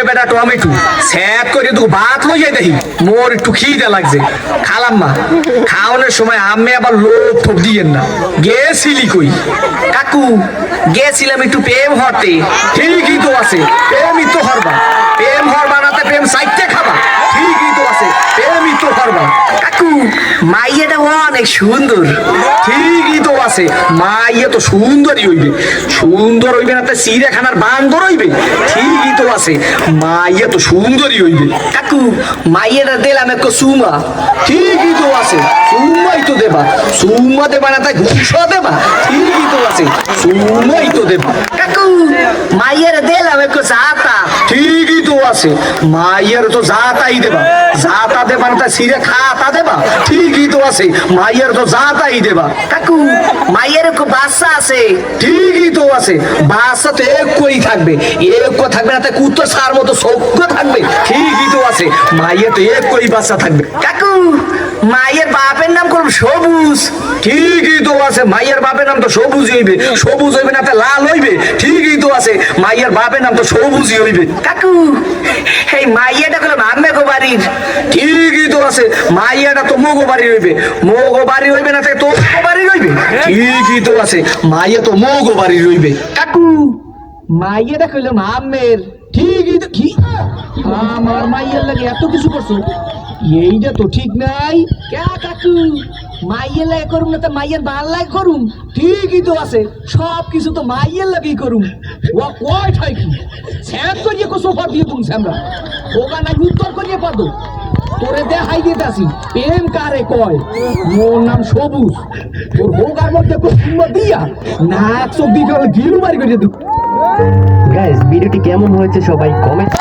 বেটা tomato sap করে তুই ভাত লইয়া দেখি মোর একটু খিদে লাগছে খালাম মা খাওয়ানোর সময় আমি আবার লোভ ঠোপ দিয়েন না গেছিলি কই কাকু গেছিলাম একটু প্রেম হরতে ঠিকই তো আছে প্রেমই তো হরবা প্রেম হরবা নাতে প্রেম সাইতে খাবা ঠিকই তো আছে প্রেমই তো হরবা কাকু মাইয়াটা অনেক সুন্দর ঠিকই তো আছে মাইয়া তো সুন্দরই হইবে সুন্দর হইবে না তো চিড়িয়াখানার বান্দর হইবে ঠিকই তো আছে মাইয়া তো সুন্দরই হইবে কাকু মাইয়াটা দিলাম এক সুমা ঠিকই তো আছে সুমাই তো দেবা সুমা দেবা না তাই ঘুষ দেবা ঠিকই তো আছে সুমাই তো দেবা কাকু মাইয়াটা দিলাম এক জাতা ঠিকই তো আছে মাইয়ার তো জাতাই দেবা জাতা দেবা না তাই চিড়ে খাতা দেবা ঠিকই তো আছে মাইয়ার তো জাতাই দেবা কাকু মাইয়ার একটু বাচ্চা আছে ঠিকই তো আছে বাচ্চা তো একই থাকবে এক থাকবে না তাই কুত্তো সার মতো সভ্য থাকবে ঠিকই তো আছে মাইয়া তো একই বাচ্চা থাকবে কাকু মায়ের বাপের নাম করব সবুজ ঠিকই তো আছে মায়ের বাপের নাম তো সবুজ হইবে সবুজ হইবে না তা লাল হইবে ঠিকই তো আছে মায়ের বাপের নাম তো সবুজই হইবে কাকু এই মাইয়াটা হলো আম্মে গো বাড়ির ঠিকই তো আছে মাইয়াটা তো মোগো বাড়ি হইবে মোগো বাড়ি হইবে না তাই তো বাড়ি হইবে ঠিকই তো আছে মাইয়া তো মোগো বাড়ি হইবে কাকু মাইয়াটা কইলাম আম্মের ঠিকই তো কি আমার মাইয়ার লাগে এত কিছু করছো এইটা তো ঠিক নাই কে কাকু মাইয়ের লাগে করুম না তো মাইয়ের ভাল লাগে করুম ঠিকই তো আছে সব কিছু তো মাইয়ের লাগেই করুম ও কয় ঠাই কি স্যাম করিয়ে কো সোফা দিয়ে তুমি স্যামরা ওগা না উত্তর করিয়ে পাদো তোরে দেখাই দিতেছি প্রেম কারে কয় মোর নাম সবুজ তোর হোগার মধ্যে কো সুন্দর দিয়া না 120 গিলু মারি করে দেব গাইস ভিডিওটি কেমন হয়েছে সবাই কমেন্ট